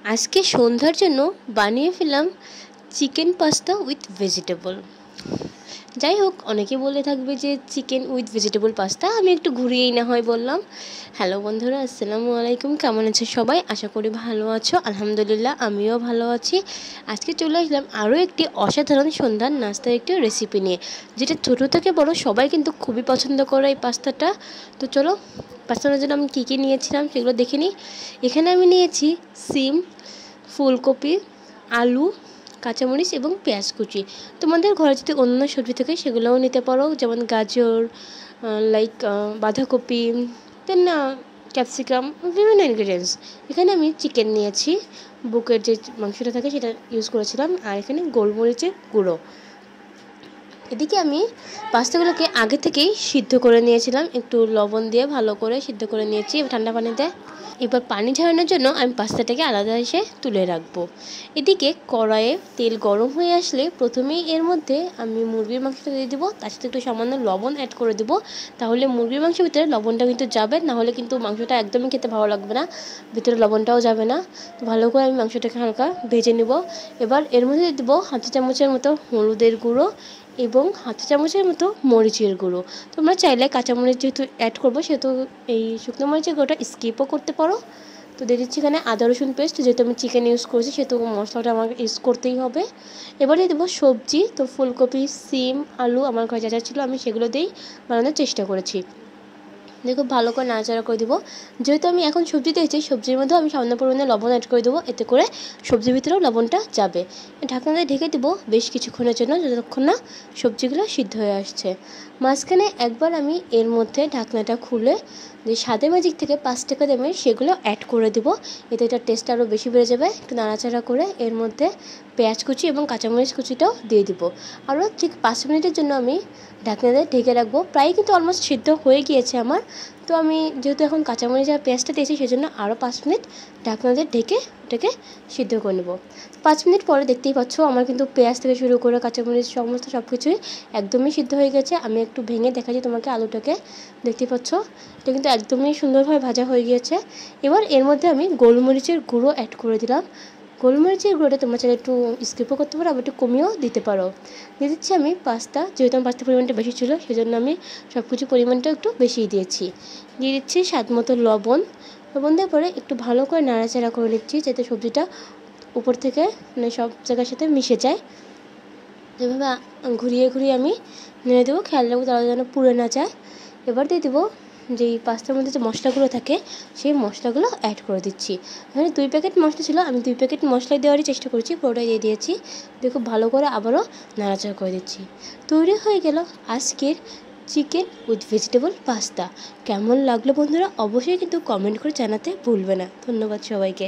আজকে সন্ধ্যার জন্য বানিয়ে ফেললাম চিকেন পাস্তা উইথ ভেজিটেবল। যাই হোক, অনেকে বলে থাকবে যে চিকেন উইথ ভেজিটেবল পাস্তা, আমি একটু ঘুরিয়েই না হয় বললাম। হ্যালো বন্ধুরা, আসসালামু আলাইকুম। কেমন আছে সবাই? আশা করি ভালো আছো। আলহামদুলিল্লাহ, আমিও ভালো আছি। আজকে চলে আসলাম আরও একটি অসাধারণ সন্ধ্যার নাস্তার একটি রেসিপি নিয়ে, যেটা ছোটো থেকে বড় সবাই কিন্তু খুবই পছন্দ করে এই পাস্তাটা। তো চলো, পাস্তার জন্য আমি কী কী নিয়েছিলাম সেগুলো দেখে নিই। এখানে আমি নিয়েছি সিম, ফুলকপি, আলু, কাঁচামরিচ এবং পেঁয়াজ কুচি। তোমাদের ঘরে যদি অন্য সবজি থাকে সেগুলোও নিতে পারো, যেমন গাজর, বাঁধাকপি, দেন ক্যাপসিকাম, বিভিন্ন ইনগ্রিডিয়েন্টস। এখানে আমি চিকেন নিয়েছি, বুকের যে মাংসটা থাকে সেটা ইউজ করেছিলাম, আর এখানে গোলমরিচের গুঁড়ো। এদিকে আমি পাস্তাগুলোকে আগে থেকেই সিদ্ধ করে নিয়েছিলাম, একটু লবণ দিয়ে ভালো করে সিদ্ধ করে নিয়েছি ঠান্ডা পানিতে। এবার পানি ঝরানোর জন্য আমি পাস্তাটাকে আলাদা এসে তুলে রাখবো। এদিকে কড়াইয়ে তেল গরম হয়ে আসলে প্রথমেই এর মধ্যে আমি মুরগির মাংসটা দিয়ে দেবো, তার সাথে একটু সামান্য লবণ অ্যাড করে দেবো। তাহলে মুরগির মাংসের ভিতরে লবণটা কিন্তু যাবে, নাহলে কিন্তু মাংসটা একদমই খেতে ভালো লাগবে না, ভিতরে লবণটাও যাবে না। তো ভালো করে আমি মাংসটাকে হালকা ভেজে নেব। এবার এর মধ্যে দিয়ে দেবো হাফ চামচের মতো হলুদের গুঁড়ো এবং হাফ চামচের মতো মরিচের গুঁড়ো। তোমরা চাইলে কাঁচামরিচ যেহেতু অ্যাড করবো সেহেতু এই শুকনো মরিচের গুঁড়োটা স্কিপও করতে পারো। তো দিয়ে দিচ্ছি এখানে আদা রসুন পেস্ট, যেহেতু আমি চিকেন ইউজ করেছি সেহেতু মশলাটা আমাকে ইউজ করতেই হবে। এবার দিয়ে দেবো সবজি। তো ফুলকপি, সিম, আলু আমার ঘরে যা যা ছিল আমি সেগুলো দিয়েই বানানোর চেষ্টা করেছি। দেখো ভালো করে নাড়াচাড়া করে দেবো। যেহেতু আমি এখন সবজি দিয়েছি, সবজির মধ্যেও আমি সামান্য পরিমাণে লবণ অ্যাড করে দেবো, এতে করে সবজির ভিতরেও লবণটা যাবে। ঢাকনা দিয়ে ঢেকে দেবো বেশ কিছুক্ষণের জন্য, যতক্ষণ না সবজিগুলো সিদ্ধ হয়ে আসছে। মাঝখানে একবার আমি এর মধ্যে ঢাকনাটা খুলে যে স্বাদে ম্যাজিক থেকে 5 টাকা দামের সেগুলো অ্যাড করে দেবো, এতে এটার টেস্ট আরও বেশি বেড়ে যাবে। একটু নাড়াচাড়া করে এর মধ্যে পেঁয়াজ কুচি এবং কাঁচামরিচ কুচিটাও দিয়ে দিব। আরও ঠিক 5 মিনিটের জন্য আমি ঢাকনা দিয়ে ঢেকে রাখবো। প্রায় কিন্তু অলমোস্ট সিদ্ধ হয়ে গিয়েছে আমার। তো আমি যেহেতু এখন কাঁচামরিচ আর পেঁয়াজটা দিয়েছি সেজন্য আরও 5 মিনিট ঢাকনা দিয়ে ঢেকে ওটাকে সিদ্ধ করে নেব। 5 মিনিট পরে দেখতেই পাচ্ছ আমার কিন্তু পেঁয়াজ থেকে শুরু করে কাঁচামরিচ সমস্ত সব কিছুই একদমই সিদ্ধ হয়ে গেছে। আমি একটু ভেঙে দেখাচ্ছি তোমাকে আলুটাকে, দেখতেই পাচ্ছ এটা কিন্তু একদমই সুন্দরভাবে ভাজা হয়ে গিয়েছে। এবার এর মধ্যে আমি গোলমরিচের গুঁড়ো অ্যাড করে দিলাম। গোলমরিচের গুঁড়োটা তোমরা চাইলে একটু স্কিপও করতে পারো, আবার একটু কমিয়েও দিতে পারো। দিয়ে দিচ্ছি আমি পাস্তা, যেহেতু আমার পাস্তার পরিমাণটা বেশি ছিল সেজন্য আমি সব কিছু পরিমাণটা একটু বেশিই দিয়েছি। দিয়ে দিচ্ছি স্বাদ মতো লবণ। লবণ দেওয়ার পরে একটু ভালো করে নাড়াচাড়া করে নিচ্ছি, যাতে সবজিটা উপর থেকে মানে সব জায়গার সাথে মিশে যায়। এভাবে ঘুরিয়ে ঘুরিয়ে আমি নেড়ে দেবো, খেয়াল রাখবো তারা যেন পুড়ে না যায়। এবার দিয়ে দেবো যেই পাস্তার মধ্যে যে মশলাগুলো থাকে সেই মশলাগুলো অ্যাড করে দিচ্ছি। এখানে 2 প্যাকেট মশলা ছিল, আমি 2 প্যাকেট মশলাই দেওয়ারই চেষ্টা করেছি, পুরোটাই দিয়ে দিয়েছি। দিয়ে খুব ভালো করে আবারও নাড়াচাড়া করে দিচ্ছি। তৈরি হয়ে গেল আজকের চিকেন উইথ ভেজিটেবল পাস্তা। কেমন লাগলো বন্ধুরা অবশ্যই কিন্তু কমেন্ট করে জানাতে ভুলবে না। ধন্যবাদ সবাইকে।